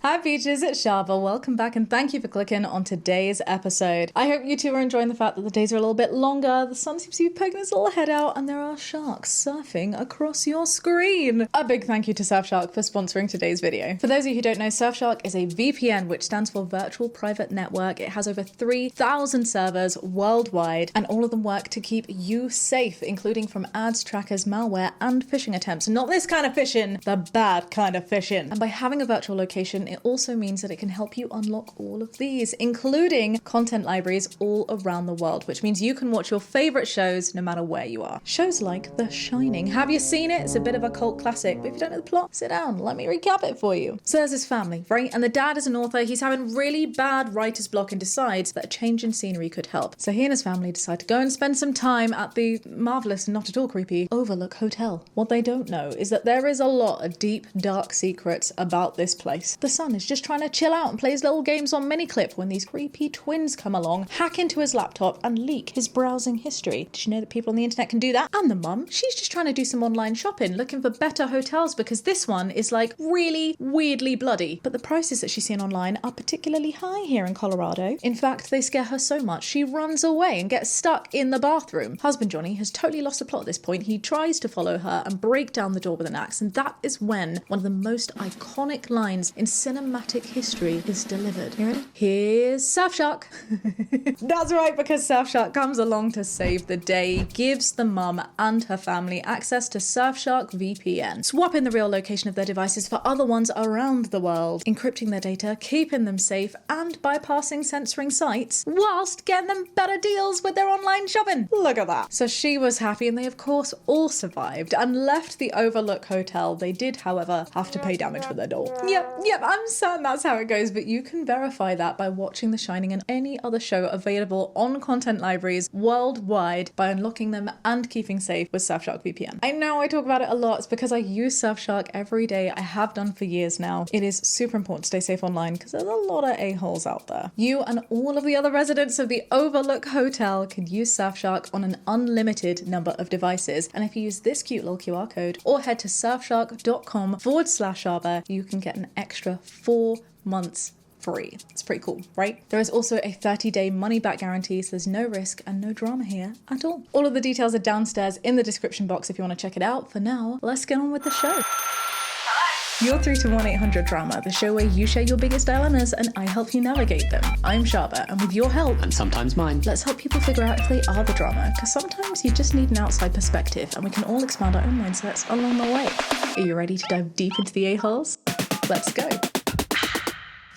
Hi Peaches, it's Shaaba. Welcome back and thank you for clicking on today's episode. I hope you two are enjoying the fact that the days are a little bit longer, the sun seems to be poking its little head out, and there are sharks surfing across your screen. A big thank you to Surfshark for sponsoring today's video. For those of you who don't know, Surfshark is a VPN, which stands for Virtual Private Network. It has over 3,000 servers worldwide, and all of them work to keep you safe, including from ads, trackers, malware, and phishing attempts. Not this kind of phishing, the bad kind of phishing. And by having a virtual location, it also means that it can help you unlock all of these, including content libraries all around the world, which means you can watch your favorite shows no matter where you are. Shows like The Shining. Have you seen it? It's a bit of a cult classic, but if you don't know the plot, sit down, let me recap it for you. So there's his family, right? And the dad is an author. He's having really bad writer's block and decides that a change in scenery could help. So he and his family decide to go and spend some time at the marvelous and not at all creepy Overlook Hotel. What they don't know is that there is a lot of deep, dark secrets about this place. The son is just trying to chill out and play his little games on miniclip when these creepy twins come along, hack into his laptop and leak his browsing history. Did you know that people on the internet can do that? And the mum, she's just trying to do some online shopping, looking for better hotels because this one is like really weirdly bloody. But the prices that she's seeing online are particularly high here in Colorado. In fact, they scare her so much she runs away and gets stuck in the bathroom. Husband Johnny has totally lost the plot at this point. He tries to follow her and break down the door with an axe, and that is when one of the most iconic lines in cinematic history is delivered. You ready? Here's Surfshark. That's right, because Surfshark comes along to save the day, gives the mum and her family access to Surfshark VPN, swapping the real location of their devices for other ones around the world, encrypting their data, keeping them safe, and bypassing censoring sites, whilst getting them better deals with their online shopping. Look at that. So she was happy, and they of course all survived and left the Overlook Hotel. They did, however, have to pay damage for their doll. Yep, I'm certain that's how it goes, but you can verify that by watching The Shining and any other show available on content libraries worldwide by unlocking them and keeping safe with Surfshark VPN. I know I talk about it a lot. It's because I use Surfshark every day. I have done for years now. It is super important to stay safe online because there's a lot of a-holes out there. You and all of the other residents of the Overlook Hotel can use Surfshark on an unlimited number of devices. And if you use this cute little QR code or head to surfshark.com/Shaaba, you can get an extra 4 months free. It's pretty cool, right? There is also a 30-day money-back guarantee, so there's no risk and no drama here at all. All of the details are downstairs in the description box if you want to check it out. For now, let's get on with the show. You're through to 1-800-DRAMA, the show where you share your biggest dilemmas and I help you navigate them. I'm Shaaba, and with your help, and sometimes mine, let's help people figure out if they are the drama, because sometimes you just need an outside perspective and we can all expand our own mindsets along the way. Are you ready to dive deep into the a-holes? Let's go.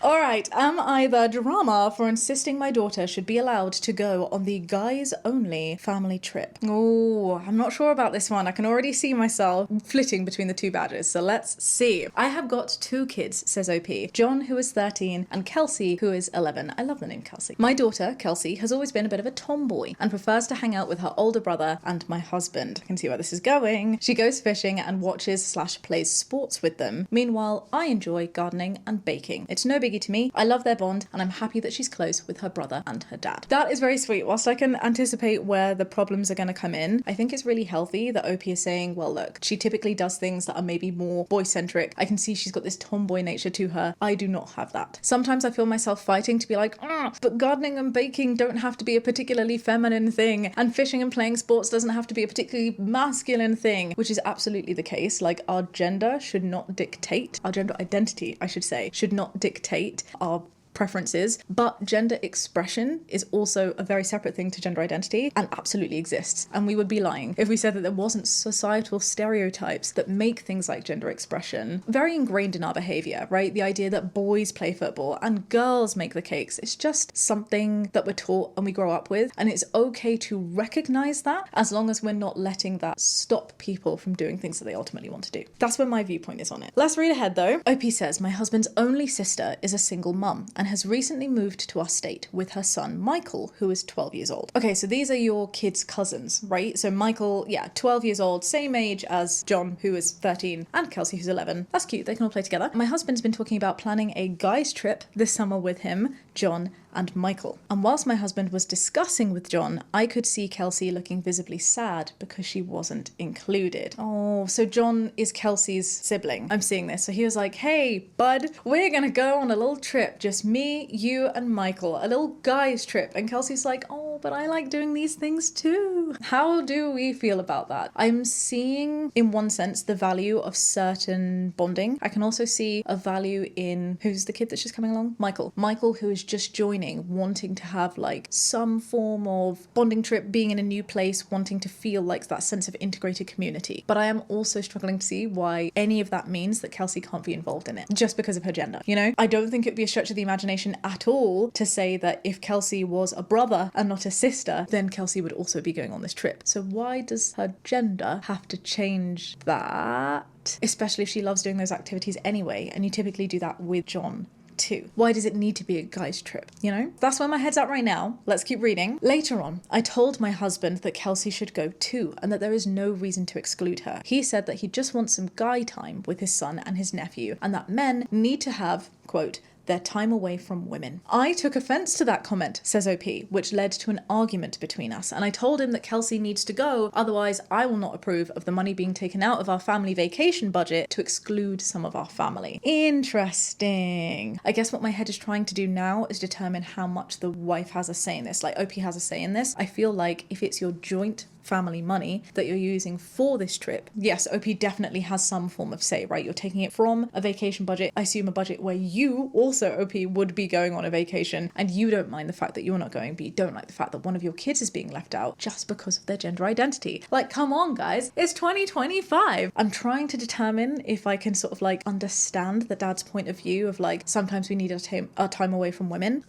Alright, am I the drama for insisting my daughter should be allowed to go on the guys-only family trip? Oh, I'm not sure about this one. I can already see myself flitting between the two badges, so let's see. I have got 2 kids, says OP. John, who is 13, and Kelsey, who is 11. I love the name Kelsey. My daughter, Kelsey, has always been a bit of a tomboy and prefers to hang out with her older brother and my husband. I can see where this is going. She goes fishing and watches/plays sports with them. Meanwhile, I enjoy gardening and baking. It's no big to me. I love their bond and I'm happy that she's close with her brother and her dad. That is very sweet. Whilst I can anticipate where the problems are going to come in, I think it's really healthy that OP is saying, well, look, she typically does things that are maybe more boy-centric. I can see she's got this tomboy nature to her. I do not have that. Sometimes I feel myself fighting to be like, but gardening and baking don't have to be a particularly feminine thing, and fishing and playing sports doesn't have to be a particularly masculine thing, which is absolutely the case. Like, our gender should not dictate, our gender identity, I should say, should not dictate our preferences, but gender expression is also a very separate thing to gender identity and absolutely exists. And we would be lying if we said that there wasn't societal stereotypes that make things like gender expression very ingrained in our behavior, right? The idea that boys play football and girls make the cakes, it's just something that we're taught and we grow up with, and it's okay to recognize that as long as we're not letting that stop people from doing things that they ultimately want to do. That's where my viewpoint is on it. Let's read ahead though. OP says, my husband's only sister is a single mum and has recently moved to our state with her son, Michael, who is 12 years old. Okay, so these are your kids' cousins, right? So Michael, 12 years old, same age as John, who is 13, and Kelsey, who's 11. That's cute, they can all play together. My husband's been talking about planning a guys trip this summer with him John and Michael. And whilst my husband was discussing with John, I could see Kelsey looking visibly sad because she wasn't included. Oh, so John is Kelsey's sibling. I'm seeing this. So he was like, hey, bud, we're gonna go on a little trip. Just me, you, and Michael. A little guys trip. And Kelsey's like, oh, but I like doing these things too. How do we feel about that? I'm seeing, in one sense, the value of certain bonding. I can also see a value in, who's the kid that's just coming along? Michael. Michael, who is just joining, wanting to have like some form of bonding trip, being in a new place, wanting to feel like that sense of integrated community. But I am also struggling to see why any of that means that Kelsey can't be involved in it just because of her gender. You know, I don't think it'd be a stretch of the imagination at all to say that if Kelsey was a brother and not a sister, then Kelsey would also be going on this trip. So why does her gender have to change that? Especially if she loves doing those activities anyway, and you typically do that with John too. Why does it need to be a guy's trip? You know, that's where my head's at right now. Let's keep reading. Later on, I told my husband that Kelsey should go too, and that there is no reason to exclude her. He said that he just wants some guy time with his son and his nephew, and that men need to have, quote, their time away from women. I took offense to that comment, says OP, which led to an argument between us, and I told him that Kelsey needs to go, otherwise I will not approve of the money being taken out of our family vacation budget to exclude some of our family. Interesting. I guess what my head is trying to do now is determine how much the wife has a say in this. Like, OP has a say in this. I feel like if it's your joint family money that you're using for this trip, yes, OP definitely has some form of say, right? You're taking it from a vacation budget, I assume a budget where you also, OP, would be going on a vacation, and you don't mind the fact that you're not going, but you don't like the fact that one of your kids is being left out just because of their gender identity. Like, come on, guys, it's 2025. I'm trying to determine if I can sort of like understand the dad's point of view of like, sometimes we need our time away from women.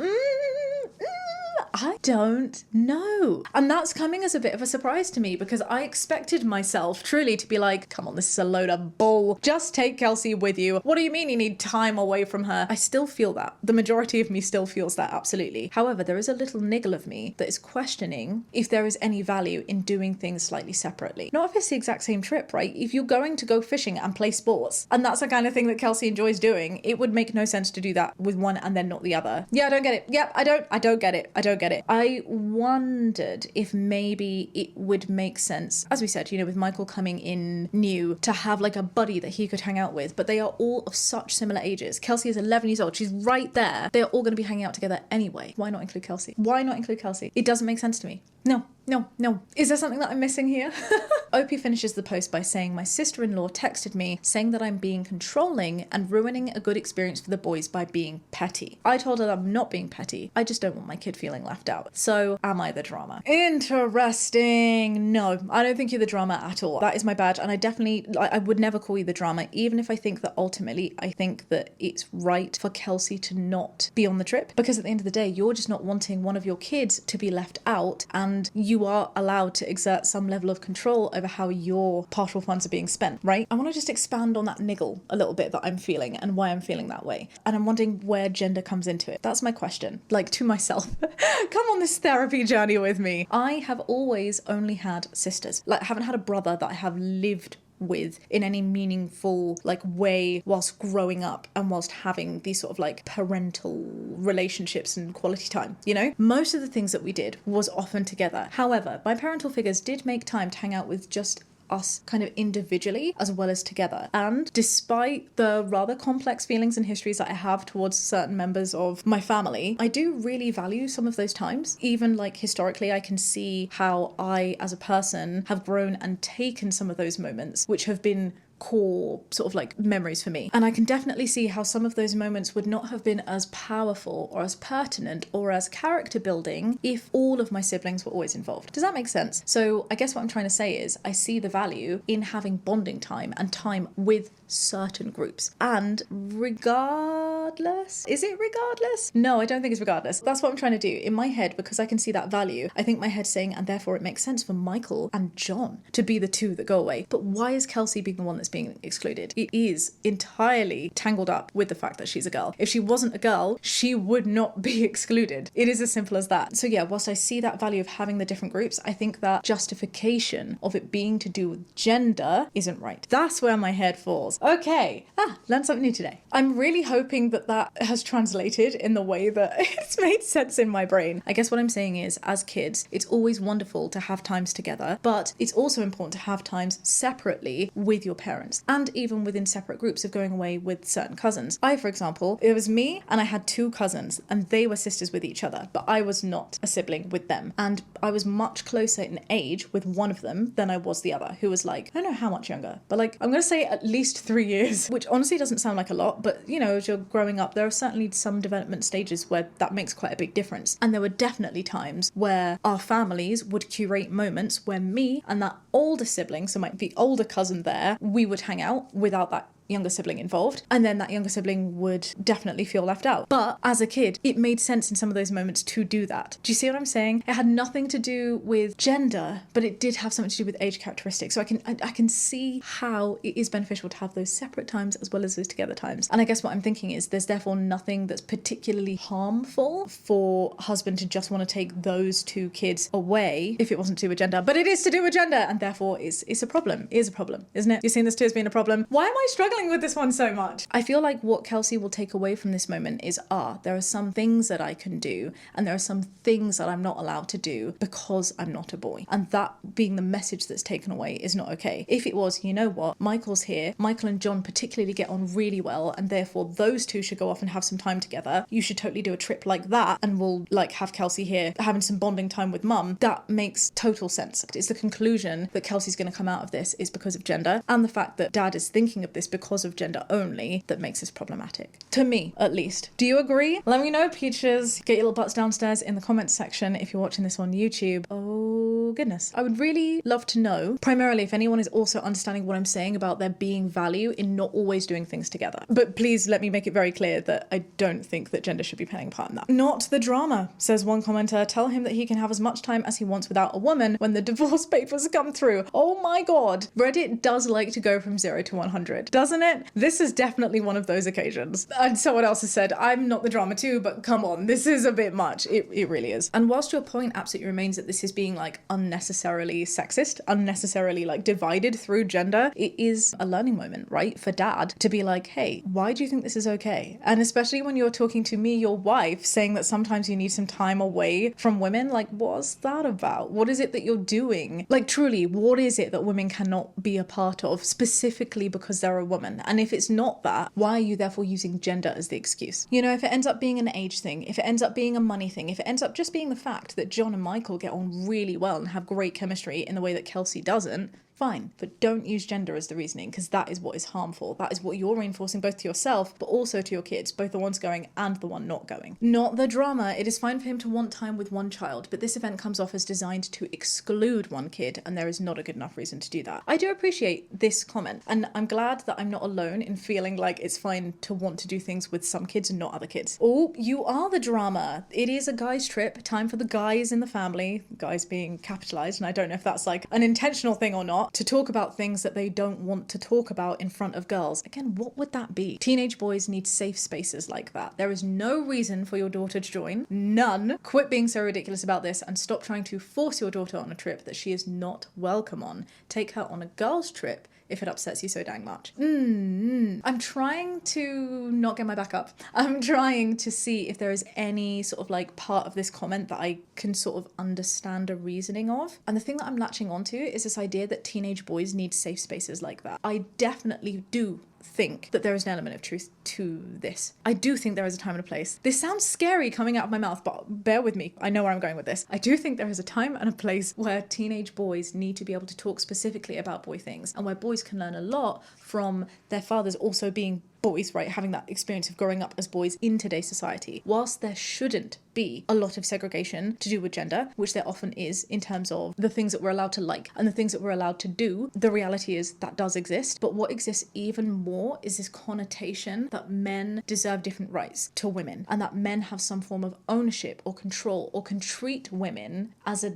I don't know. And that's coming as a bit of a surprise to me, because I expected myself truly to be like, come on, this is a load of bull. Just take Kelsey with you. What do you mean you need time away from her? I still feel that. The majority of me still feels that, absolutely. However, there is a little niggle of me that is questioning if there is any value in doing things slightly separately. Not if it's the exact same trip, right? If you're going to go fishing and play sports, and that's the kind of thing that Kelsey enjoys doing, it would make no sense to do that with one and then not the other. Yeah, I don't get it. Yeah, I don't get it. I don't get it. I wondered if maybe it would make sense, as we said, you know, with Michael coming in new, to have like a buddy that he could hang out with, but they are all of such similar ages. Kelsey is 11 years old. She's right there. They're all going to be hanging out together anyway. Why not include Kelsey? Why not include Kelsey? It doesn't make sense to me. No. Is there something that I'm missing here? OP finishes the post by saying, my sister-in-law texted me saying that I'm being controlling and ruining a good experience for the boys by being petty. I told her that I'm not being petty. I just don't want my kid feeling left out. So am I the drama? Interesting. No, I don't think you're the drama at all. That is my badge. And I would never call you the drama, even if I think that ultimately I think that it's right for Kelsey to not be on the trip, because at the end of the day, you're just not wanting one of your kids to be left out, and you are allowed to exert some level of control over how your partial funds are being spent, right? I want to just expand on that niggle a little bit that I'm feeling and why I'm feeling that way. And I'm wondering where gender comes into it. That's my question, like, to myself. Come on this therapy journey with me. I have always only had sisters. Like, I haven't had a brother that I have lived with in any meaningful like way whilst growing up and whilst having these sort of like parental relationships and quality time, you know? Most of the things that we did was often together. However, my parental figures did make time to hang out with just us kind of individually as well as together. And despite the rather complex feelings and histories that I have towards certain members of my family, I do really value some of those times. Even like historically, I can see how I as a person have grown and taken some of those moments, which have been core sort of like memories for me. And I can definitely see how some of those moments would not have been as powerful or as pertinent or as character building if all of my siblings were always involved. Does that make sense? So I guess what I'm trying to say is I see the value in having bonding time and time with certain groups. And regardless, is it regardless? No, I don't think it's regardless. That's what I'm trying to do in my head, because I can see that value. I think my head's saying, and therefore it makes sense for Michael and John to be the two that go away. But why is Kelsey being the one that's being excluded? It is entirely tangled up with the fact that she's a girl. If she wasn't a girl, she would not be excluded. It is as simple as that. So yeah, whilst I see that value of having the different groups, I think that justification of it being to do with gender isn't right. That's where my head falls. Okay. Learned something new today. I'm really hoping that that has translated in the way that it's made sense in my brain. I guess what I'm saying is, as kids, it's always wonderful to have times together, but it's also important to have times separately with your parents, and even within separate groups of going away with certain cousins. I, for example, it was me and I had two cousins and they were sisters with each other, but I was not a sibling with them. And I was much closer in age with one of them than I was the other, who was like, I don't know how much younger, but like, I'm going to say at least 3 years, which honestly doesn't sound like a lot, but you know, as you're growing up, there are certainly some development stages where that makes quite a big difference. And there were definitely times where our families would curate moments where me and that older sibling, so the older cousin there, we would hang out without that younger sibling involved, and then that younger sibling would definitely feel left out. But as a kid, it made sense in some of those moments to do that. Do you see what I'm saying? It had nothing to do with gender, but it did have something to do with age characteristics. So I can see how it is beneficial to have those separate times as well as those together times. And I guess what I'm thinking is there's therefore nothing that's particularly harmful for a husband to just want to take those two kids away if it wasn't to do with gender, but it is to do with gender, and therefore it's a problem. It is a problem, isn't it? You're seeing this too as being a problem. Why am I struggling with this one so much? I feel like what Kelsey will take away from this moment is, there are some things that I can do and there are some things that I'm not allowed to do because I'm not a boy. And that being the message that's taken away is not okay. If it was, you know what, Michael's here, Michael and John particularly get on really well, and therefore those two should go off and have some time together, you should totally do a trip like that, and we'll like have Kelsey here having some bonding time with mum. That makes total sense. It's the conclusion that Kelsey's going to come out of this is because of gender, and the fact that dad is thinking of this because of gender only, that makes this problematic. To me, at least. Do you agree? Let me know, peaches. Get your little butts downstairs in the comments section if you're watching this on YouTube. Oh goodness. I would really love to know, primarily if anyone is also understanding what I'm saying about there being value in not always doing things together. But please let me make it very clear that I don't think that gender should be playing a part in that. Not the drama, says one commenter. Tell him that he can have as much time as he wants without a woman when the divorce papers come through. Oh my god. Reddit does like to go from 0 to 100, doesn't it? This is definitely one of those occasions. And someone else has said, I'm not the drama too, but come on, this is a bit much. It really is. And whilst your point absolutely remains that this is being like unnecessarily sexist, unnecessarily like divided through gender, it is a learning moment, right? For dad to be like, hey, why do you think this is okay? And especially when you're talking to me, your wife, saying that sometimes you need some time away from women, like, what's that about? What is it that you're doing? Like, truly, what is it that women cannot be a part of specifically because they're a woman? And if it's not that, why are you therefore using gender as the excuse? You know, if it ends up being an age thing, if it ends up being a money thing, if it ends up just being the fact that John and Michael get on really well and have great chemistry in the way that Kelsey doesn't, fine, but don't use gender as the reasoning, because that is what is harmful. That is what you're reinforcing both to yourself, but also to your kids, both the ones going and the one not going. Not the drama. It is fine for him to want time with one child, but this event comes off as designed to exclude one kid, and there is not a good enough reason to do that. I do appreciate this comment, and I'm glad that I'm not alone in feeling like it's fine to want to do things with some kids and not other kids. Oh, you are the drama. It is a guy's trip, time for the guys in the family, guys being capitalized, and I don't know if that's like an intentional thing or not, to talk about things that they don't want to talk about in front of girls. Again, what would that be? Teenage boys need safe spaces like that. There is no reason for your daughter to join. None. Quit being so ridiculous about this and stop trying to force your daughter on a trip that she is not welcome on. Take her on a girl's trip if it upsets you so dang much. I'm trying to not get my back up. I'm trying to see if there is any sort of like part of this comment that I can sort of understand a reasoning of. And the thing that I'm latching onto is this idea that teenage boys need safe spaces like that. I definitely do think that there is an element of truth to this. I do think there is a time and a place. This sounds scary coming out of my mouth, but bear with me. I know where I'm going with this. I do think there is a time and a place where teenage boys need to be able to talk specifically about boy things, and where boys can learn a lot from their fathers also being boys, right? Having that experience of growing up as boys in today's society. Whilst there shouldn't be a lot of segregation to do with gender, which there often is in terms of the things that we're allowed to like and the things that we're allowed to do, the reality is that does exist. But what exists even more is this connotation that men deserve different rights to women, and that men have some form of ownership or control or can treat women as a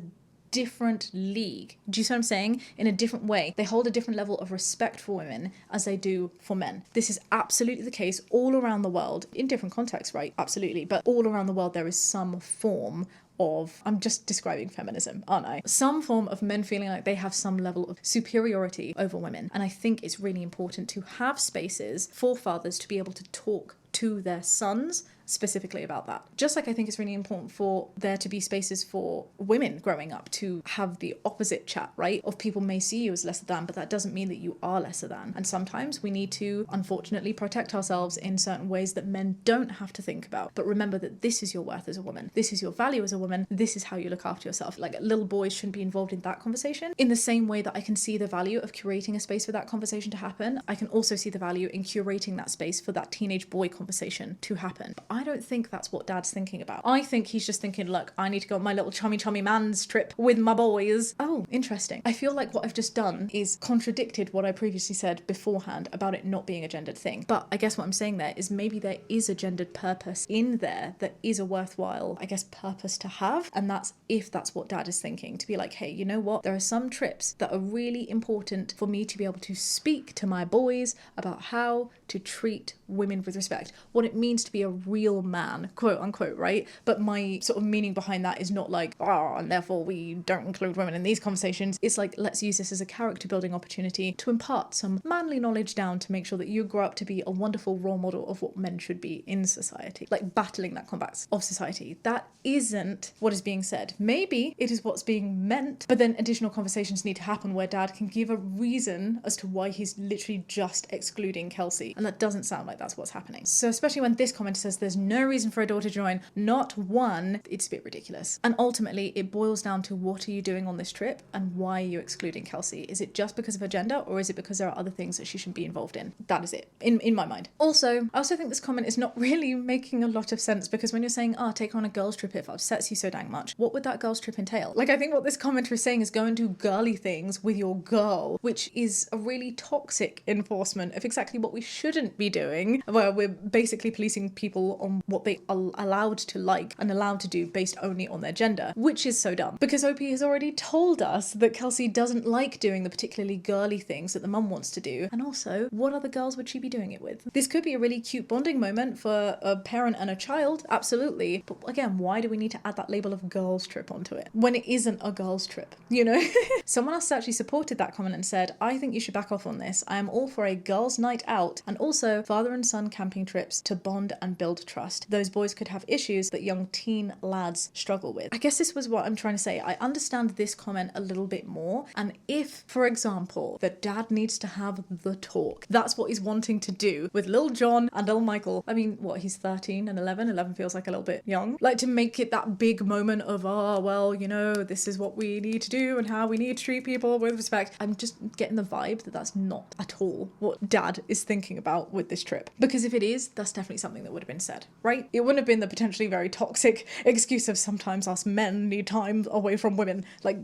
different league. Do you see what I'm saying? In a different way. They hold a different level of respect for women as they do for men. This is absolutely the case all around the world, in different contexts, right? Absolutely. But all around the world, there is some form of, I'm just describing feminism, aren't I? Some form of men feeling like they have some level of superiority over women. And I think it's really important to have spaces for fathers to be able to talk to their sons specifically about that. Just like I think it's really important for there to be spaces for women growing up to have the opposite chat, right? Of people may see you as lesser than, but that doesn't mean that you are lesser than. And sometimes we need to, unfortunately, protect ourselves in certain ways that men don't have to think about. But remember that this is your worth as a woman. This is your value as a woman. This is how you look after yourself. Like, little boys shouldn't be involved in that conversation. In the same way that I can see the value of curating a space for that conversation to happen, I can also see the value in curating that space for that teenage boy conversation to happen. But I don't think that's what dad's thinking about. I think he's just thinking, look, I need to go on my little chummy man's trip with my boys. Oh, interesting. I feel like what I've just done is contradicted what I previously said beforehand about it not being a gendered thing. But I guess what I'm saying there is maybe there is a gendered purpose in there that is a worthwhile, I guess, purpose to have. And that's if that's what dad is thinking, to be like, hey, you know what? There are some trips that are really important for me to be able to speak to my boys about how to treat women with respect, what it means to be a real man, quote unquote, right? But my sort of meaning behind that is not like, and therefore we don't include women in these conversations. It's like, let's use this as a character building opportunity to impart some manly knowledge down to make sure that you grow up to be a wonderful role model of what men should be in society, like battling that combat of society. That isn't what is being said. Maybe it is what's being meant, but then additional conversations need to happen where dad can give a reason as to why he's literally just excluding Kelsey. And that doesn't sound like that's what's happening. So especially when this comment says there's no reason for a daughter to join, not one, it's a bit ridiculous. And ultimately it boils down to, what are you doing on this trip and why are you excluding Kelsey? Is it just because of her gender, or is it because there are other things that she shouldn't be involved in? That is it, in my mind. Also, I also think this comment is not really making a lot of sense, because when you're saying, take her on a girls trip if it upsets you so dang much, what would that girls trip entail? Like, I think what this commenter is saying is go and do girly things with your girl, which is a really toxic enforcement of exactly what we shouldn't be doing, where we're basically policing people on what they are allowed to like and allowed to do based only on their gender, which is so dumb. Because OP has already told us that Kelsey doesn't like doing the particularly girly things that the mum wants to do. And also, what other girls would she be doing it with? This could be a really cute bonding moment for a parent and a child, absolutely. But again, why do we need to add that label of girls trip onto it when it isn't a girls trip, you know? Someone else actually supported that comment and said, I think you should back off on this. I am all for a girls' night out and also father and son camping trips to bond and build trust. Those boys could have issues that young teen lads struggle with. I guess this was what I'm trying to say. I understand this comment a little bit more. And if, for example, the dad needs to have the talk, that's what he's wanting to do with Lil Jon and Lil Michael. I mean, what, he's 13 and 11? 11 feels like a little bit young. Like, to make it that big moment of, well, you know, this is what we need to do and how we need to treat people with respect. I'm just getting the vibe that that's not at all what dad is thinking about with this trip. Because if it is, that's definitely something that would have been said, right? It wouldn't have been the potentially very toxic excuse of sometimes us men need time away from women. Like,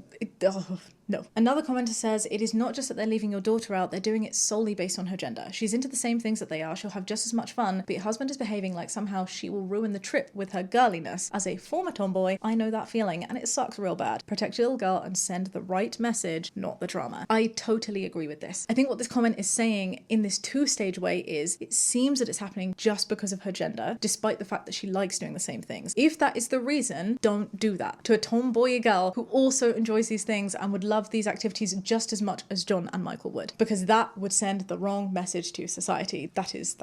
no. Another commenter says, it is not just that they're leaving your daughter out, they're doing it solely based on her gender. She's into the same things that they are, she'll have just as much fun, but your husband is behaving like somehow she will ruin the trip with her girliness. As a former tomboy, I know that feeling, and it sucks real bad. Protect your little girl and send the right message, not the drama. I totally agree with this. I think what this comment is saying in this two-stage way is, it seems that it's happening just because of her gender, despite the fact that she likes doing the same things. If that is the reason, don't do that. To a tomboy girl who also enjoys these things and would love these activities just as much as Jon and Michael would, because that would send the wrong message to society. That is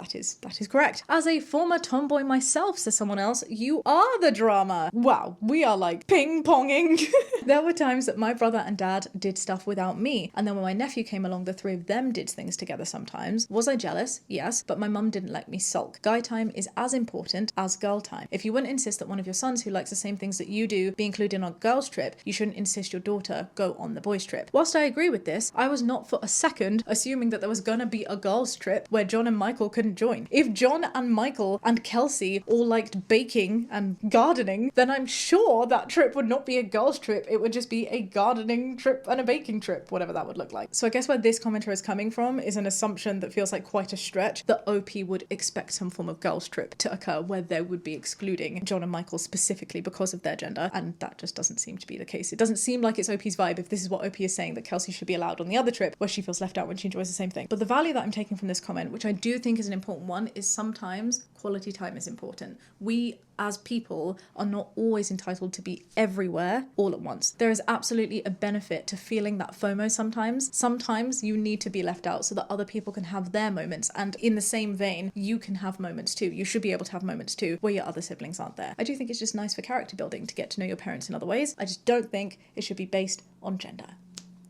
correct. As a former tomboy myself, says someone else, you are the drama. Wow, we are like ping-ponging. There were times that my brother and dad did stuff without me, and then when my nephew came along, the three of them did things together sometimes. Was I jealous? Yes, but my mum didn't let me sulk. Guy time is as important as girl time. If you wouldn't insist that one of your sons who likes the same things that you do be included on a girl's trip, you shouldn't insist your daughter go on the boys' trip. Whilst I agree with this, I was not for a second assuming that there was gonna be a girls' trip where Jon and Michael couldn't join. If Jon and Michael and Kelsey all liked baking and gardening, then I'm sure that trip would not be a girls' trip. It would just be a gardening trip and a baking trip, whatever that would look like. So I guess where this commenter is coming from is an assumption that feels like quite a stretch, that OP would expect some form of girls' trip to occur where they would be excluding Jon and Michael specifically because of their gender, and that just doesn't seem to be the case. It doesn't seem like it's OP's vibe if this is what OP is saying, that Kelsey should be allowed on the other trip where she feels left out when she enjoys the same thing. But the value that I'm taking from this comment, which I do think is an important one, is sometimes quality time is important. We as people are not always entitled to be everywhere all at once. There is absolutely a benefit to feeling that FOMO sometimes. Sometimes you need to be left out so that other people can have their moments, and in the same vein, you can have moments too. You should be able to have moments too where your other siblings aren't there. I do think it's just nice for character building to get to know your parents in other ways. I just don't think it should be based on gender.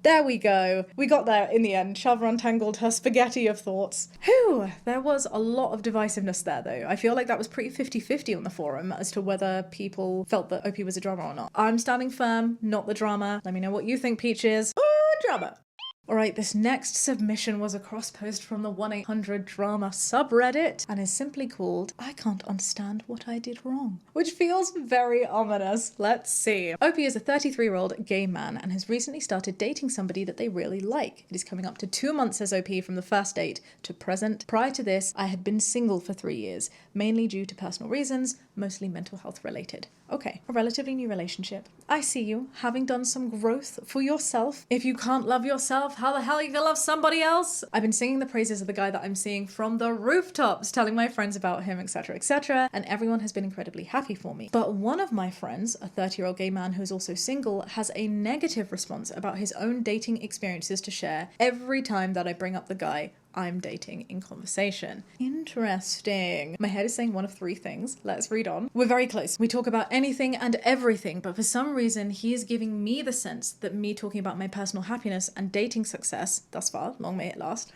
There we go. We got there in the end. Shaaba untangled her spaghetti of thoughts. Whew, there was a lot of divisiveness there though. I feel like that was pretty 50-50 on the forum as to whether people felt that OP was a drama or not. I'm standing firm, not the drama. Let me know what you think, Peaches. Drama. Alright, this next submission was a cross post from the 1-800-drama subreddit and is simply called I Can't Understand What I Did Wrong, which feels very ominous. Let's see. OP is a 33-year-old gay man and has recently started dating somebody that they really like. It is coming up to 2 months as OP from the first date to present. Prior to this, I had been single for 3 years, mainly due to personal reasons, mostly mental health related. Okay, a relatively new relationship. I see you, having done some growth for yourself. If you can't love yourself, how the hell are you gonna love somebody else? I've been singing the praises of the guy that I'm seeing from the rooftops, telling my friends about him, etc., etc., and everyone has been incredibly happy for me. But one of my friends, a 30-year-old gay man who is also single, has a negative response about his own dating experiences to share every time that I bring up the guy I'm dating in conversation. Interesting. My head is saying one of 3 things. Let's read on. We're very close. We talk about anything and everything, but for some reason he is giving me the sense that me talking about my personal happiness and dating success, thus far, long may it last,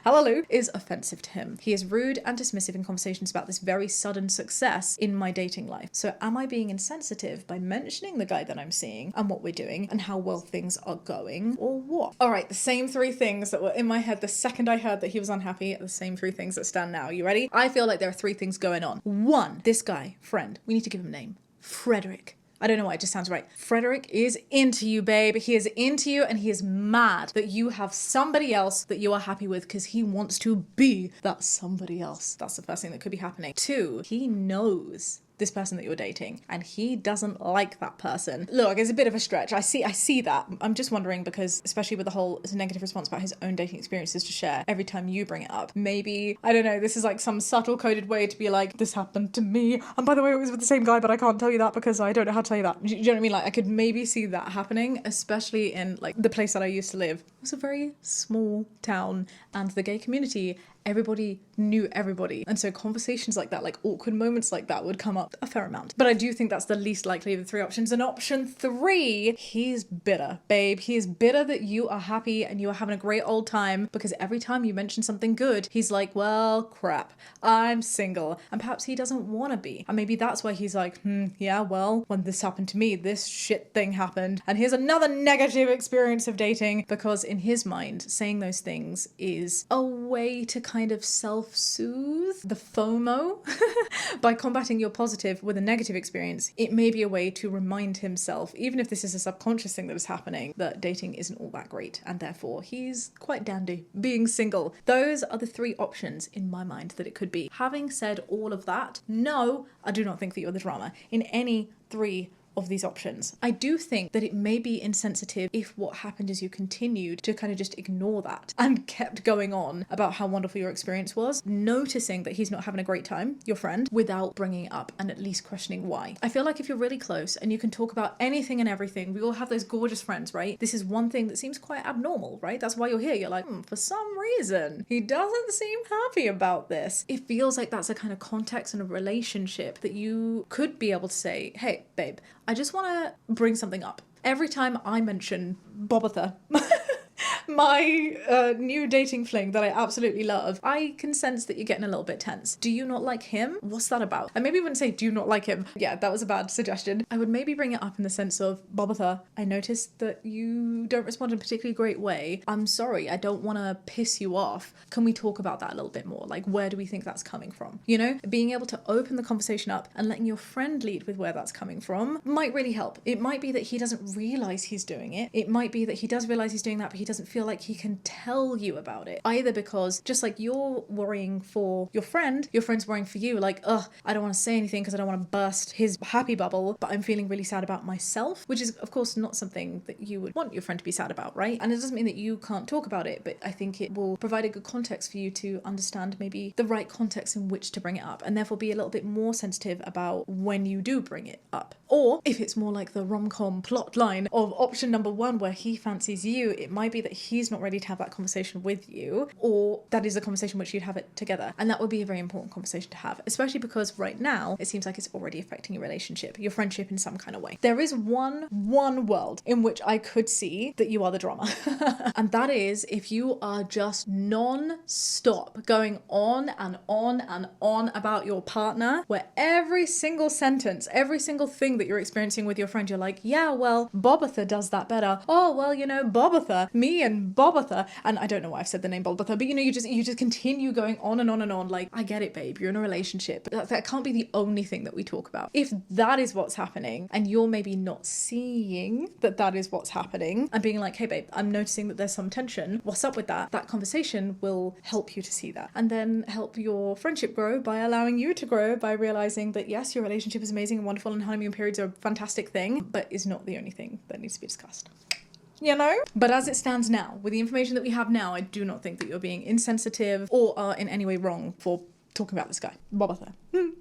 hallelujah, is offensive to him. He is rude and dismissive in conversations about this very sudden success in my dating life. So am I being insensitive by mentioning the guy that I'm seeing and what we're doing and how well things are going, or what? Alright, the same 3 things that were in my head the second I heard that he was unhappy are the same 3 things that stand now. You ready? I feel like there are 3 things going on. 1, this guy, friend, we need to give him a name. Frederick. I don't know why, it just sounds right. Frederick is into you, babe. He is into you and he is mad that you have somebody else that you are happy with because he wants to be that somebody else. That's the first thing that could be happening. 2, he knows this person that you're dating and he doesn't like that person. Look, it's a bit of a stretch. I see that. I'm just wondering because especially with the whole negative response about his own dating experiences to share every time you bring it up, maybe, I don't know, this is like some subtle coded way to be like, this happened to me, and by the way it was with the same guy but I can't tell you that because I don't know how to tell you that. Do you know what I mean? Like I could maybe see that happening, especially in like the place that I used to live. It was a very small town and the gay community, everybody knew everybody. And so conversations like that, like awkward moments like that would come up a fair amount. But I do think that's the least likely of the 3 options. And option 3, he's bitter, babe. He is bitter that you are happy and you are having a great old time because every time you mention something good, he's like, well, crap, I'm single. And perhaps he doesn't want to be. And maybe that's why he's like, yeah, well, when this happened to me, this shit thing happened. And here's another negative experience of dating, because in his mind, saying those things is a way to kind of self-soothe the FOMO. By combating your positive with a negative experience, it may be a way to remind himself, even if this is a subconscious thing that is happening, that dating isn't all that great and therefore he's quite dandy being single. Those are the 3 options in my mind that it could be. Having said all of that, no, I do not think that you're the drama in any 3 of these options. I do think that it may be insensitive if what happened is you continued to kind of just ignore that and kept going on about how wonderful your experience was, noticing that he's not having a great time, your friend, without bringing it up and at least questioning why. I feel like if you're really close and you can talk about anything and everything, we all have those gorgeous friends, right? This is one thing that seems quite abnormal, right? That's why you're here. You're like, for some reason, he doesn't seem happy about this. It feels like that's a kind of context in a relationship that you could be able to say, hey, babe, I just want to bring something up. Every time I mention Bobatha, my new dating fling that I absolutely love, I can sense that you're getting a little bit tense. Do you not like him? What's that about? I maybe wouldn't say, do you not like him? Yeah, that was a bad suggestion. I would maybe bring it up in the sense of, Bobatha, I noticed that you don't respond in a particularly great way. I'm sorry, I don't want to piss you off. Can we talk about that a little bit more? Like, where do we think that's coming from? You know, being able to open the conversation up and letting your friend lead with where that's coming from might really help. It might be that he doesn't realize he's doing it. It might be that he does realize he's doing that, but he doesn't feel feel like he can tell you about it. Either because just like you're worrying for your friend's worrying for you, like, ugh, I don't want to say anything because I don't want to burst his happy bubble, but I'm feeling really sad about myself, which is of course not something that you would want your friend to be sad about, right? And it doesn't mean that you can't talk about it, but I think it will provide a good context for you to understand maybe the right context in which to bring it up, and therefore be a little bit more sensitive about when you do bring it up. Or if it's more like the rom-com plot line of option number one where he fancies you, it might be that he's not ready to have that conversation with you, or that is a conversation which you'd have it together. And that would be a very important conversation to have, especially because right now it seems like it's already affecting your relationship, your friendship in some kind of way. There is one world in which I could see that you are the drama. And that is if you are just non-stop going on and on and on about your partner, where every single sentence, every single thing that you're experiencing with your friend, you're like, yeah, well, Bobatha does that better. Oh, well, you know, Bobatha, me and Bobatha. And I don't know why I've said the name Bobatha, but you know, you just continue going on and on and on. Like, I get it, babe, you're in a relationship. But that can't be the only thing that we talk about. If that is what's happening and you're maybe not seeing that that is what's happening and being like, hey, babe, I'm noticing that there's some tension. What's up with that? That conversation will help you to see that, and then help your friendship grow by allowing you to grow by realizing that yes, your relationship is amazing and wonderful and honeymoon periods are a fantastic thing, but is not the only thing that needs to be discussed. You know? But as it stands now, with the information that we have now, I do not think that you're being insensitive or are in any way wrong for talking about this guy, Bobatha.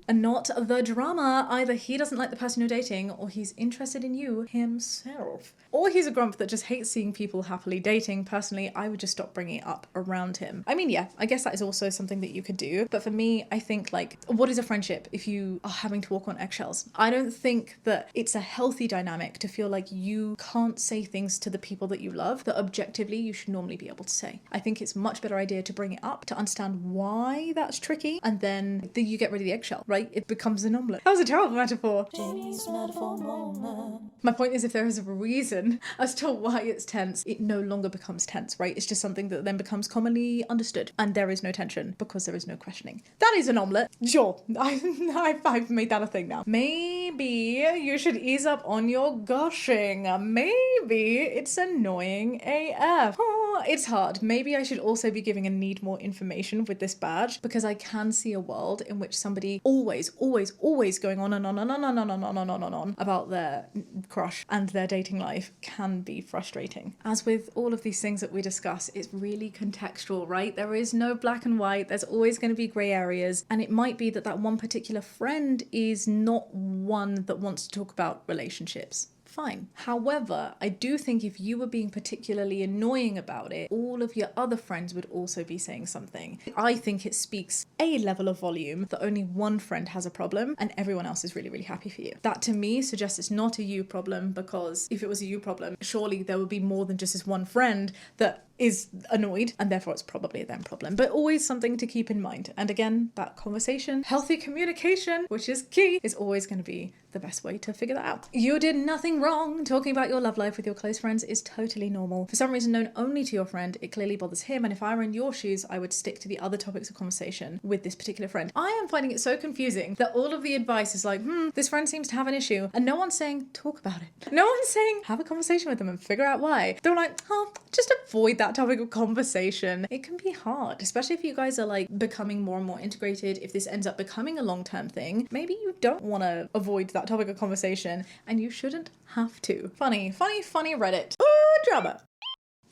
And not the drama. Either he doesn't like the person you're dating, or he's interested in you himself. Or he's a grump that just hates seeing people happily dating. Personally, I would just stop bringing it up around him. I mean, yeah, I guess that is also something that you could do. But for me, I think, like, what is a friendship if you are having to walk on eggshells? I don't think that it's a healthy dynamic to feel like you can't say things to the people that you love that objectively you should normally be able to say. I think it's a much better idea to bring it up, to understand why that's tricky, and then you get rid of the eggshell, right? It becomes an omelette. That was a terrible metaphor. Jamie's metaphor moment. My point is, if there is a reason as to why it's tense, it no longer becomes tense, right? It's just something that then becomes commonly understood, and there is no tension because there is no questioning. That is an omelette. Sure, I've made that a thing now. Maybe you should ease up on your gushing. Maybe it's annoying AF. Oh, it's hard. Maybe I should also be giving a need more information with this badge, because I can see a world in which somebody always going on and on about their crush and their dating life can be frustrating. As with all of these things that we discuss, it's really contextual, right? There is no black and white. There's always going to be grey areas, and it might be that that one particular friend is not one that wants to talk about relationships. Fine. However, I do think if you were being particularly annoying about it, all of your other friends would also be saying something. I think it speaks a level of volume that only one friend has a problem and everyone else is really, really happy for you. That to me suggests it's not a you problem, because if it was a you problem, surely there would be more than just this one friend that is annoyed, and therefore it's probably a them problem. But always something to keep in mind. And again, that conversation, healthy communication, which is key, is always going to be the best way to figure that out. You did nothing wrong. Talking about your love life with your close friends is totally normal. For some reason known only to your friend, it clearly bothers him, and if I were in your shoes, I would stick to the other topics of conversation with this particular friend. I am finding it so confusing that all of the advice is like, this friend seems to have an issue, and no one's saying, talk about it. No one's saying, have a conversation with them and figure out why. They're like, just avoid that topic of conversation. It can be hard, especially if you guys are like becoming more and more integrated. If this ends up becoming a long-term thing, maybe you don't want to avoid that topic of conversation, and you shouldn't have to. Funny Reddit. Drama.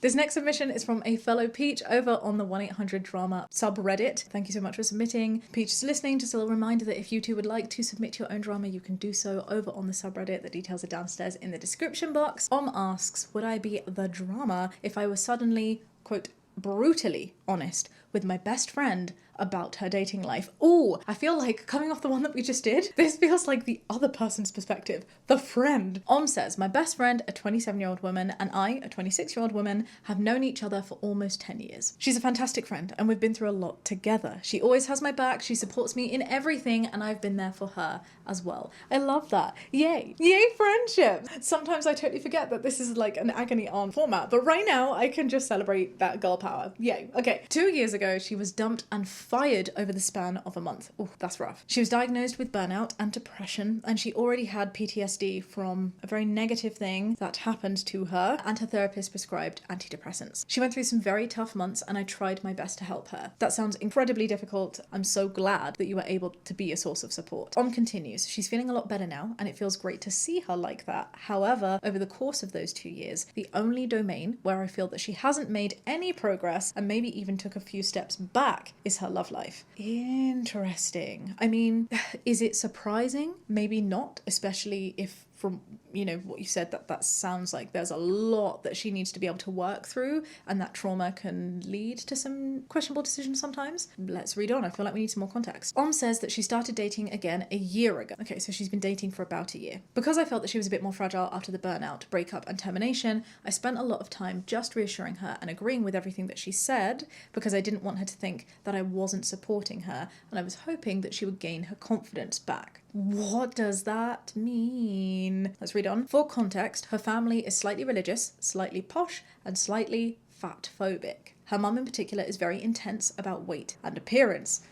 This next submission is from a fellow Peach over on the 1-800-DRAMA subreddit. Thank you so much for submitting. Peach is listening. Just a little reminder that if you two would like to submit your own drama, you can do so over on the subreddit. The details are downstairs in the description box. Asks, would I be the drama if I was suddenly, quote, brutally honest with my best friend about her dating life? Oh, I feel like coming off the one that we just did, this feels like the other person's perspective, the friend. Says, my best friend, a 27-year-old woman, and I, a 26-year-old woman, have known each other for almost 10 years. She's a fantastic friend, and we've been through a lot together. She always has my back, she supports me in everything, and I've been there for her as well. I love that. Yay. Yay, friendship. Sometimes I totally forget that this is like an agony aunt format, but right now I can just celebrate that girl power. Yay. Okay, 2 years ago, ago, she was dumped and fired over the span of a month. Oh, that's rough. She was diagnosed with burnout and depression, and she already had PTSD from a very negative thing that happened to her, and her therapist prescribed antidepressants. She went through some very tough months, and I tried my best to help her. That sounds incredibly difficult. I'm so glad that you were able to be a source of support. Continues. She's feeling a lot better now, and it feels great to see her like that. However, over the course of those 2 years, the only domain where I feel that she hasn't made any progress and maybe even took a few steps back is her love life. Interesting. I mean, is it surprising? Maybe not, especially if from, you know, what you said, that sounds like there's a lot that she needs to be able to work through, and that trauma can lead to some questionable decisions sometimes. Let's read on. I feel like we need some more context. Says that she started dating again a year ago. Okay, so she's been dating for about a year. Because I felt that she was a bit more fragile after the burnout, breakup, and termination, I spent a lot of time just reassuring her and agreeing with everything that she said, because I didn't want her to think that I wasn't supporting her, and I was hoping that she would gain her confidence back. What does that mean? Let's read on. For context, her family is slightly religious, slightly posh, and slightly fat-phobic. Her mum in particular is very intense about weight and appearance.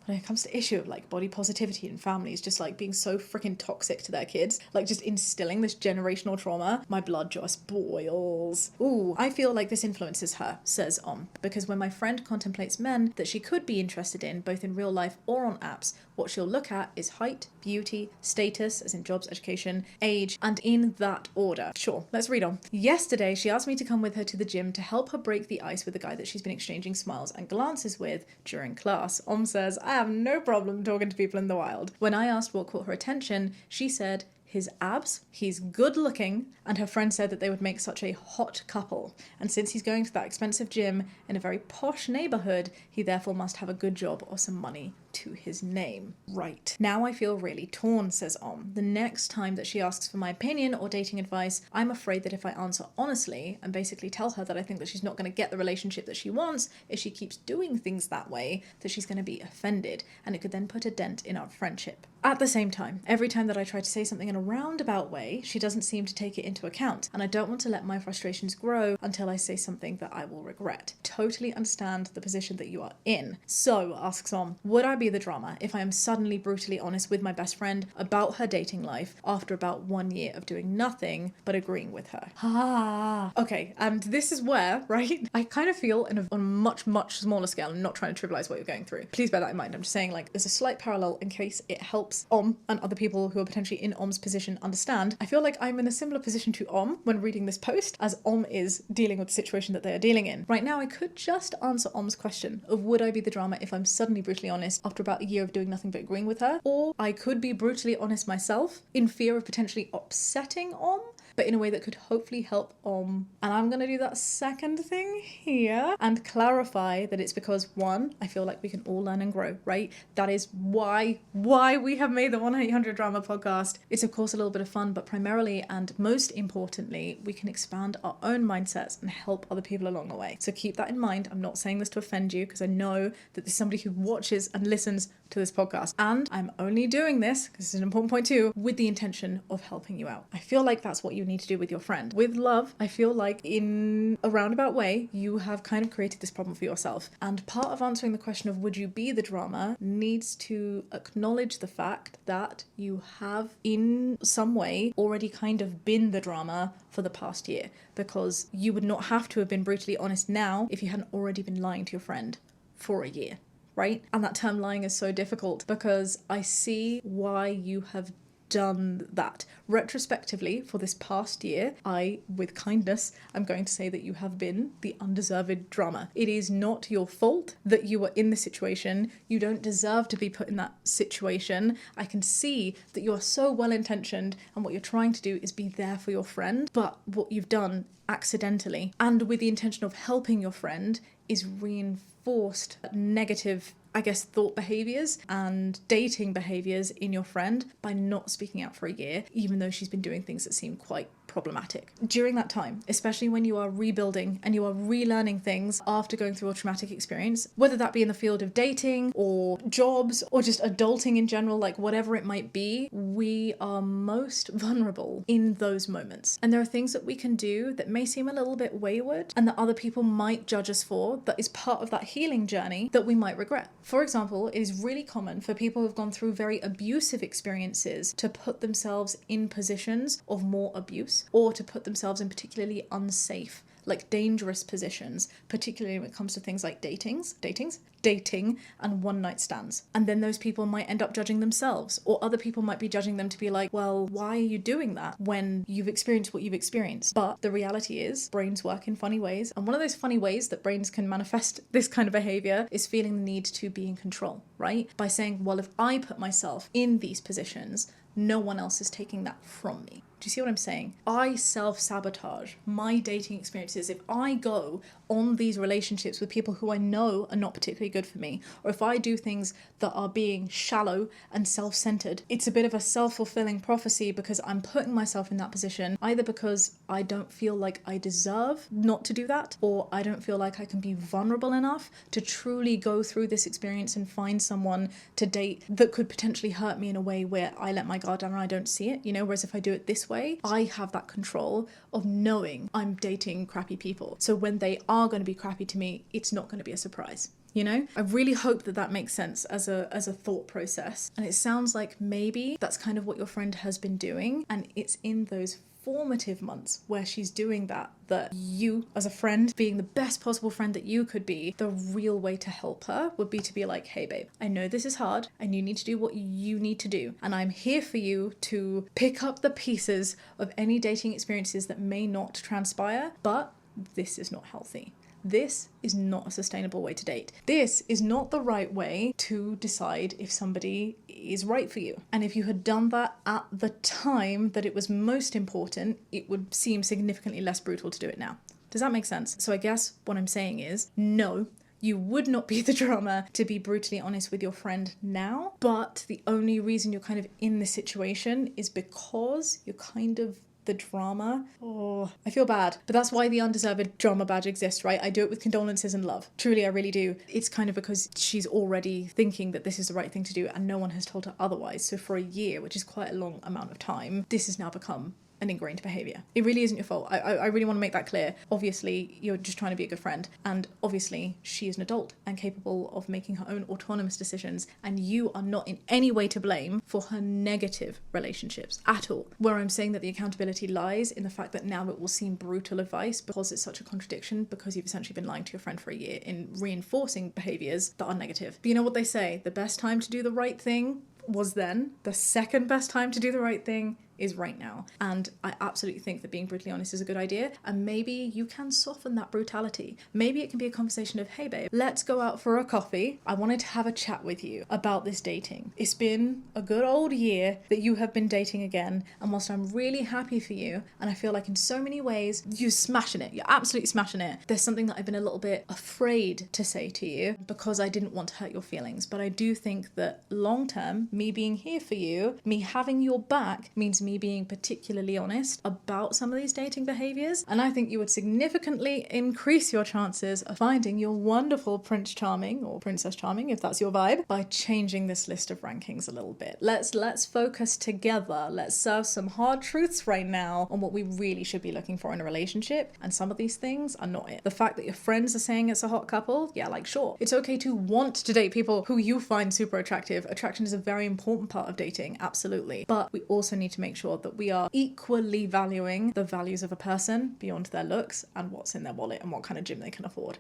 When it comes to issue of like body positivity in families, just like being so freaking toxic to their kids, like just instilling this generational trauma, my blood just boils. Ooh, I feel like this influences her, says because when my friend contemplates men that she could be interested in, both in real life or on apps, what she'll look at is height, beauty, status, as in jobs, education, age, and in that order. Sure, let's read on. Yesterday, she asked me to come with her to the gym to help her break the ice with the guy that she's been exchanging smiles and glances with during class. Says, I have no problem talking to people in the wild. When I asked what caught her attention, she said, his abs, he's good looking, and her friend said that they would make such a hot couple. And since he's going to that expensive gym in a very posh neighborhood, he therefore must have a good job or some money to his name. Right. Now I feel really torn, says The next time that she asks for my opinion or dating advice, I'm afraid that if I answer honestly and basically tell her that I think that she's not going to get the relationship that she wants if she keeps doing things that way, that she's going to be offended, and it could then put a dent in our friendship. At the same time, every time that I try to say something in a roundabout way, she doesn't seem to take it into account, and I don't want to let my frustrations grow until I say something that I will regret. Totally understand the position that you are in. So, asks would I be the drama if I am suddenly brutally honest with my best friend about her dating life after about 1 year of doing nothing but agreeing with her? Okay, and this is where, right, I kind of feel on a much, much smaller scale. I'm not trying to trivialize what you're going through. Please bear that in mind. I'm just saying, like, there's a slight parallel in case it helps and other people who are potentially in position understand. I feel like I'm in a similar position to when reading this post as is dealing with the situation that they are dealing in. Right now, I could just answer question of would I be the drama if I'm suddenly brutally honest after about a year of doing nothing but agreeing with her, or I could be brutally honest myself in fear of potentially upsetting but in a way that could hopefully help And I'm going to do that second thing here and clarify that it's because, one, I feel like we can all learn and grow, right? That is why we have made the 1-800 Drama podcast. It's of course a little bit of fun, but primarily and most importantly, we can expand our own mindsets and help other people along the way. So keep that in mind. I'm not saying this to offend you, because I know that there's somebody who watches and listens to this podcast. And I'm only doing this, because it's an important point too, with the intention of helping you out. I feel like that's what you need to do with your friend. With love, I feel like in a roundabout way, you have kind of created this problem for yourself. And part of answering the question of would you be the drama needs to acknowledge the fact that you have in some way already kind of been the drama for the past year, because you would not have to have been brutally honest now if you hadn't already been lying to your friend for a year, right? And that term lying is so difficult because I see why you have done that. Retrospectively, for this past year, I, with kindness, am going to say that you have been the undeserved drama. It is not your fault that you are in the situation. You don't deserve to be put in that situation. I can see that you are so well-intentioned and what you're trying to do is be there for your friend, but what you've done accidentally and with the intention of helping your friend is reinforced negative I guess, thought behaviors and dating behaviors in your friend by not speaking out for a year, even though she's been doing things that seem quite problematic. During that time, especially when you are rebuilding and you are relearning things after going through a traumatic experience, whether that be in the field of dating or jobs or just adulting in general, like whatever it might be, we are most vulnerable in those moments. And there are things that we can do that may seem a little bit wayward and that other people might judge us for, that is part of that healing journey that we might regret. For example, it is really common for people who've gone through very abusive experiences to put themselves in positions of more abuse, or to put themselves in particularly unsafe, like dangerous positions, particularly when it comes to things like dating and one-night stands. And then those people might end up judging themselves, or other people might be judging them to be like, well, why are you doing that when you've experienced what you've experienced? But the reality is, brains work in funny ways. And one of those funny ways that brains can manifest this kind of behavior is feeling the need to be in control, right? By saying, well, if I put myself in these positions, no one else is taking that from me. Do you see what I'm saying? I self-sabotage my dating experiences if I go on these relationships with people who I know are not particularly good for me, or if I do things that are being shallow and self-centered. It's a bit of a self-fulfilling prophecy because I'm putting myself in that position either because I don't feel like I deserve not to do that, or I don't feel like I can be vulnerable enough to truly go through this experience and find someone to date that could potentially hurt me in a way where I let my guard down and I don't see it, whereas if I do it this way, I have that control of knowing I'm dating crappy people. So when they are going to be crappy to me, it's not going to be a surprise. I really hope that makes sense as a thought process. And it sounds like maybe that's kind of what your friend has been doing. And it's in those formative months where she's doing that you, as a friend, being the best possible friend that you could be, the real way to help her would be to be like, hey babe, I know this is hard and you need to do what you need to do. And I'm here for you to pick up the pieces of any dating experiences that may not transpire, but this is not healthy. This is not a sustainable way to date. This is not the right way to decide if somebody is right for you. And if you had done that at the time that it was most important, it would seem significantly less brutal to do it now. Does that make sense? So I guess what I'm saying is, no, you would not be the drama to be brutally honest with your friend now, but the only reason you're kind of in this situation is because you're kind of the drama. Oh, I feel bad, but that's why the undeserved drama badge exists, right? I do it with condolences and love. Truly, I really do. It's kind of because she's already thinking that this is the right thing to do and no one has told her otherwise. So for a year, which is quite a long amount of time, this has now become an ingrained behavior. It really isn't your fault. I really want to make that clear. Obviously, you're just trying to be a good friend. And obviously, she is an adult and capable of making her own autonomous decisions. And you are not in any way to blame for her negative relationships at all. Where I'm saying that the accountability lies in the fact that now it will seem brutal advice because it's such a contradiction, because you've essentially been lying to your friend for a year in reinforcing behaviors that are negative. But you know what they say? The best time to do the right thing was then. The second best time to do the right thing is right now. And I absolutely think that being brutally honest is a good idea. And maybe you can soften that brutality. Maybe it can be a conversation of, hey babe, let's go out for a coffee. I wanted to have a chat with you about this dating. It's been a good old year that you have been dating again. And whilst I'm really happy for you, and I feel like in so many ways, you're smashing it. You're absolutely smashing it. There's something that I've been a little bit afraid to say to you because I didn't want to hurt your feelings. But I do think that long term, me being here for you, me having your back, means me being particularly honest about some of these dating behaviors. And I think you would significantly increase your chances of finding your wonderful Prince Charming or Princess Charming, if that's your vibe, by changing this list of rankings a little bit. Let's focus together. Let's serve some hard truths right now on what we really should be looking for in a relationship. And some of these things are not it. The fact that your friends are saying it's a hot couple, yeah, like sure. It's okay to want to date people who you find super attractive. Attraction is a very important part of dating, absolutely. But we also need to make sure that we are equally valuing the values of a person beyond their looks and what's in their wallet and what kind of gym they can afford,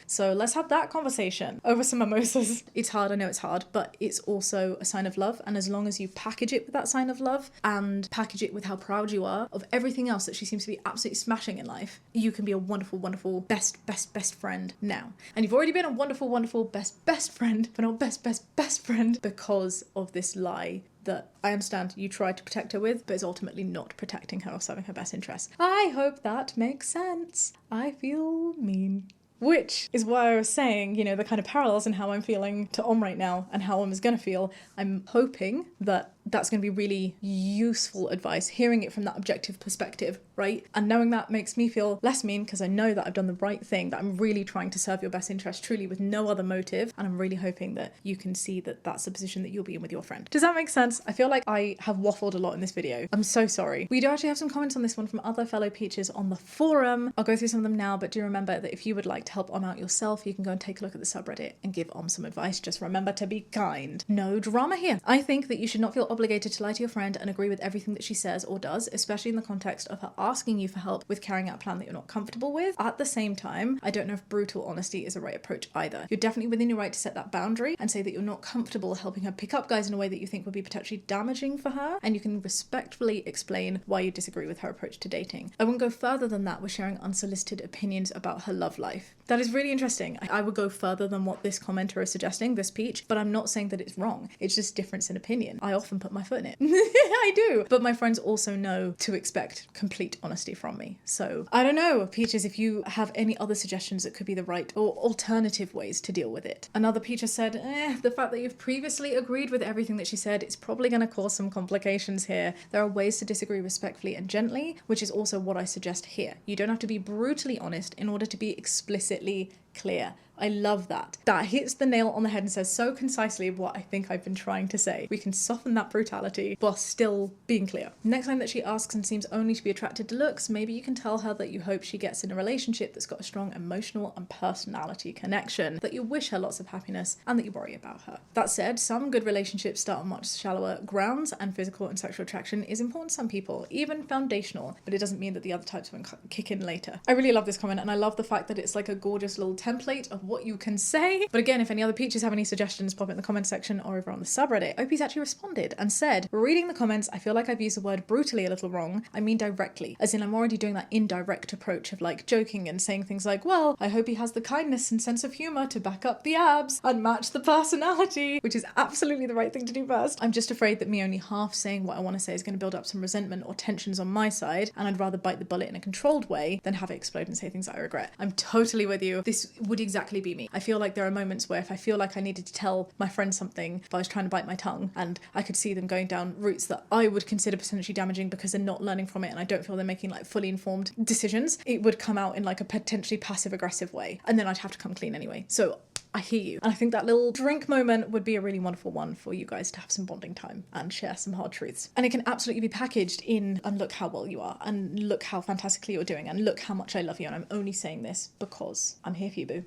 So let's have that conversation over some mimosas. It's hard, I know it's hard, but it's also a sign of love. And as long as you package it with that sign of love and package it with how proud you are of everything else that she seems to be absolutely smashing in life, you can be a wonderful, wonderful best friend now. And you've already been a wonderful, wonderful best friend, but not best friend because of this lie that I understand you tried to protect her with, but is ultimately not protecting her or serving her best interests. I hope that makes sense. I feel mean. Which is why I was saying, you know, the kind of parallels in how I'm feeling to right now and how is going to feel. I'm hoping that that's going to be really useful advice, hearing it from that objective perspective, right? And knowing that makes me feel less mean because I know that I've done the right thing, that I'm really trying to serve your best interest truly with no other motive. And I'm really hoping that you can see that that's the position that you'll be in with your friend. Does that make sense? I feel like I have waffled a lot in this video. I'm so sorry. We do actually have some comments on this one from other fellow peaches on the forum. I'll go through some of them now, but do remember that if you would like to help out yourself, you can go and take a look at the subreddit and give some advice. Just remember to be kind. No drama here. I think that you should not feel obligated to lie to your friend and agree with everything that she says or does, especially in the context of her asking you for help with carrying out a plan that you're not comfortable with. At the same time, I don't know if brutal honesty is the right approach either. You're definitely within your right to set that boundary and say that you're not comfortable helping her pick up guys in a way that you think would be potentially damaging for her, and you can respectfully explain why you disagree with her approach to dating. I wouldn't go further than that with sharing unsolicited opinions about her love life. That is really interesting. I would go further than what this commenter is suggesting, this peach, but I'm not saying that it's wrong. It's just difference in opinion. I often put my foot in it. I do. But my friends also know to expect complete honesty from me. So I don't know, peaches, if you have any other suggestions that could be the right or alternative ways to deal with it. Another peach has said, the fact that you've previously agreed with everything that she said is probably going to cause some complications here. There are ways to disagree respectfully and gently, which is also what I suggest here. You don't have to be brutally honest in order to be explicitly clear. I love that. That hits the nail on the head and says so concisely what I think I've been trying to say. We can soften that brutality while still being clear. Next time that she asks and seems only to be attracted to looks, maybe you can tell her that you hope she gets in a relationship that's got a strong emotional and personality connection, that you wish her lots of happiness and that you worry about her. That said, some good relationships start on much shallower grounds, and physical and sexual attraction is important to some people, even foundational, but it doesn't mean that the other types won't kick in later. I really love this comment, and I love the fact that it's like a gorgeous little template of what you can say. But again, if any other peaches have any suggestions, pop it in the comment section or over on the subreddit. Opie's actually responded and said, reading the comments, I feel like I've used the word brutally a little wrong. I mean directly, as in I'm already doing that indirect approach of like joking and saying things like, well, I hope he has the kindness and sense of humor to back up the abs and match the personality, which is absolutely the right thing to do first. I'm just afraid that me only half saying what I want to say is going to build up some resentment or tensions on my side, and I'd rather bite the bullet in a controlled way than have it explode and say things that I regret. I'm totally with you. This would exactly be me. I feel like there are moments where if I feel like I needed to tell my friend something, if I was trying to bite my tongue and I could see them going down routes that I would consider potentially damaging because they're not learning from it and I don't feel they're making like fully informed decisions, it would come out in like a potentially passive aggressive way, and then I'd have to come clean anyway. So I hear you. And I think that little drink moment would be a really wonderful one for you guys to have some bonding time and share some hard truths. And it can absolutely be packaged in, and look how well you are, and look how fantastically you're doing, and look how much I love you, and I'm only saying this because I'm here for you, boo.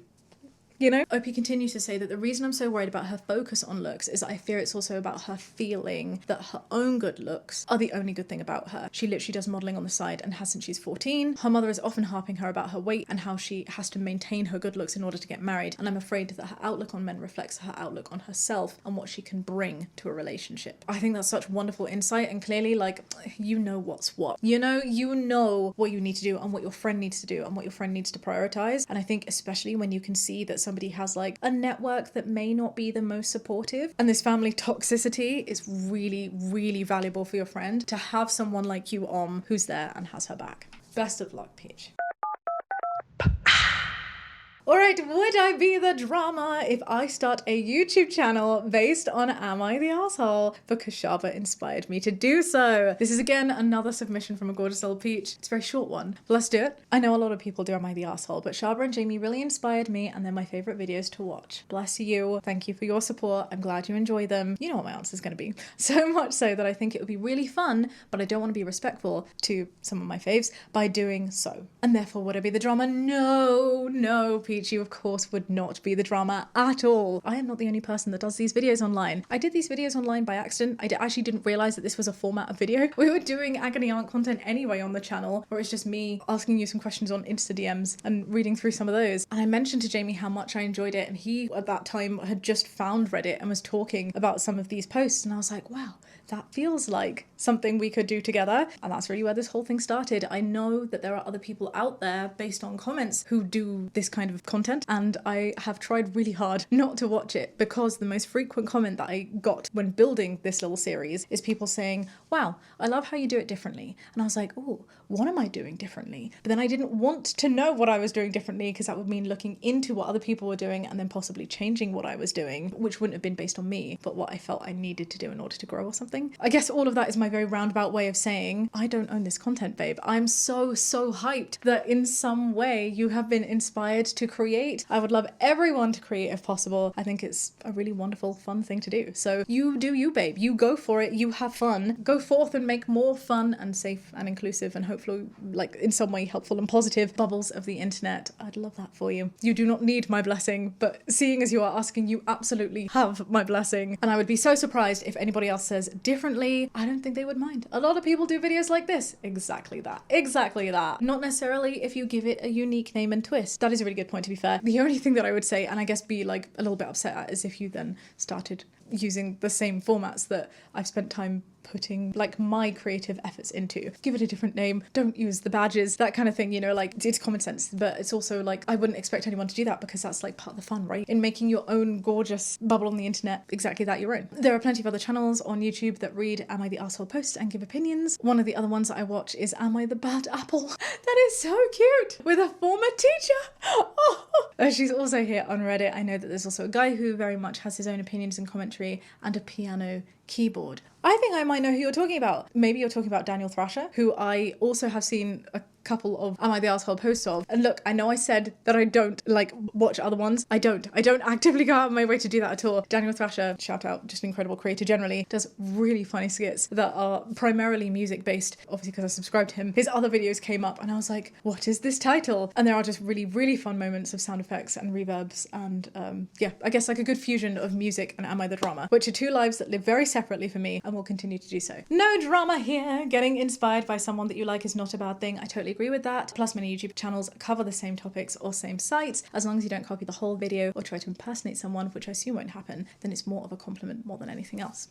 You know, Opie continues to say that the reason I'm so worried about her focus on looks is that I fear it's also about her feeling that her own good looks are the only good thing about her. She literally does modelling on the side and has since she's 14. Her mother is often harping her about her weight and how she has to maintain her good looks in order to get married, and I'm afraid that her outlook on men reflects her outlook on herself and what she can bring to a relationship. I think that's such wonderful insight, and clearly, like, you know what's what. You know what you need to do and what your friend needs to do and what your friend needs to prioritize. And I think especially when you can see that somebody has like a network that may not be the most supportive, and this family toxicity is really, really valuable for your friend to have someone like you who's there and has her back. Best of luck, Peach. Alright, would I be the drama if I start a YouTube channel based on Am I the Asshole? Because Shaaba inspired me to do so. This is again another submission from a gorgeous little peach. It's a very short one, but let's do it. I know a lot of people do Am I the Asshole, but Shaabaandjamie really inspired me, and they're my favourite videos to watch. Bless you. Thank you for your support. I'm glad you enjoy them. You know what my answer is going to be. So much so that I think it would be really fun, but I don't want to be respectful to some of my faves by doing so. And therefore, would I be the drama? No, Peach. You of course would not be the drama at all. I am not the only person that does these videos online. I did these videos online by accident. I actually didn't realize that this was a format of video. We were doing agony aunt content anyway on the channel, where it's just me asking you some questions on Insta DMs and reading through some of those. And I mentioned to Jamie how much I enjoyed it, and he at that time had just found Reddit and was talking about some of these posts, and I was like, wow, that feels like something we could do together. And that's really where this whole thing started. I know that there are other people out there based on comments who do this kind of content, and I have tried really hard not to watch it, because the most frequent comment that I got when building this little series is people saying, wow, I love how you do it differently. And I was like, oh, what am I doing differently? But then I didn't want to know what I was doing differently, because that would mean looking into what other people were doing and then possibly changing what I was doing, which wouldn't have been based on me, but what I felt I needed to do in order to grow or something. I guess all of that is my very roundabout way of saying, I don't own this content, babe. I'm so hyped that in some way you have been inspired to create. I would love everyone to create if possible. I think it's a really wonderful, fun thing to do. So you do you, babe. You go for it. You have fun. Go forth and make more fun and safe and inclusive and hopefully, like, in some way helpful and positive bubbles of the internet. I'd love that for you. You do not need my blessing, but seeing as you are asking, you absolutely have my blessing. And I would be so surprised if anybody else says differently. I don't think they would mind. A lot of people do videos like this. Exactly that. Exactly that. Not necessarily if you give it a unique name and twist. That is a really good point, to be fair. The only thing that I would say, and I guess be like a little bit upset at, is if you then started using the same formats that I've spent time putting like my creative efforts into. Give it a different name, don't use the badges, that kind of thing, you know, like it's common sense, but it's also like I wouldn't expect anyone to do that, because that's like part of the fun, right? In making your own gorgeous bubble on the internet, exactly that, your own. There are plenty of other channels on YouTube that read Am I the Arsehole Post and give opinions. One of the other ones that I watch is Am I the Bad Apple? That is so cute, with a former teacher. Oh. She's also here on Reddit. I know that there's also a guy who very much has his own opinions and commentary, and a piano keyboard. I think I might know who you're talking about. Maybe you're talking about Daniel Thrasher, who I also have seen a couple of Am I the Arsehole posts of. And look, I know I said that I don't like watch other ones. I don't actively go out of my way to do that at all. Daniel Thrasher, shout out, just an incredible creator generally, does really funny skits that are primarily music based. Obviously, because I subscribed to him, his other videos came up and I was like, what is this title? And there are just really fun moments of sound effects and reverbs and yeah, I guess like a good fusion of music and Am I the Drama, which are two lives that live very separately for me and will continue to do so. No drama here. Getting inspired by someone that you like is not a bad thing. I totally agree with that. Plus, many YouTube channels cover the same topics or same sites. As long as you don't copy the whole video or try to impersonate someone, which I assume won't happen, then it's more of a compliment more than anything else.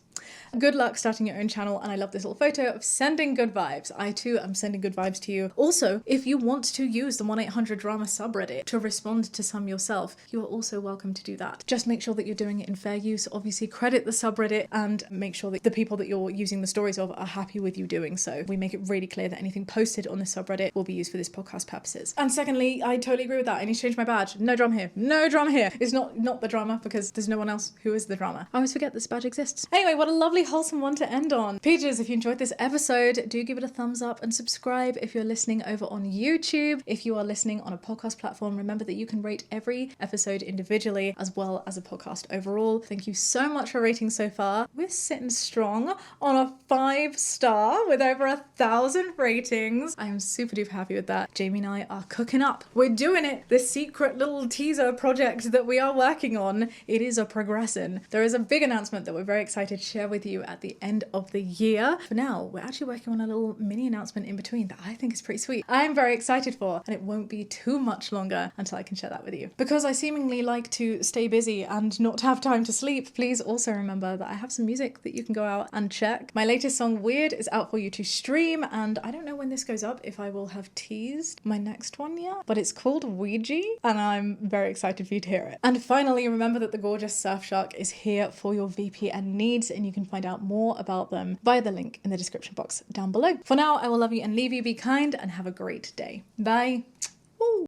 Good luck starting your own channel, and I love this little photo of sending good vibes. I too am sending good vibes to you. Also, if you want to use the 1-800-DRAMA subreddit to respond to some yourself, you are also welcome to do that. Just make sure that you're doing it in fair use. Obviously, credit the subreddit and make sure that the people that you're using the stories of are happy with you doing so. We make it really clear that anything posted on the subreddit will be used for this podcast purposes. And secondly, I totally agree with that. I need to change my badge. No drama here. No drama here. It's not the drama, because there's no one else who is the drama. I always forget this badge exists. Anyway, what a lovely wholesome one to end on. Peaches, if you enjoyed this episode, do give it a thumbs up and subscribe if you're listening over on YouTube. If you are listening on a podcast platform, remember that you can rate every episode individually as well as a podcast overall. Thank you so much for rating so far. We're sitting strong on a 5-star with over 1,000 ratings. I am super duper happy with that. Jamie and I are cooking up. We're doing it. This secret little teaser project that we are working on, it is a progression. There is a big announcement that we're very excited to share with you at the end of the year. For now, we're actually working on a little mini announcement in between that I think is pretty sweet. I'm very excited for, and it won't be too much longer until I can share that with you. Because I seemingly like to stay busy and not have time to sleep, please also remember that I have some music that you can go out and check. My latest song, Weird, is out for you to stream, and I don't know when this goes up if I will have teased my next one yet, but it's called Ouija, and I'm very excited for you to hear it. And finally, remember that the gorgeous Surfshark is here for your VPN needs, and you can find out more about them via the link in the description box down below. For now, I will love you and leave you. Be kind and have a great day. Bye.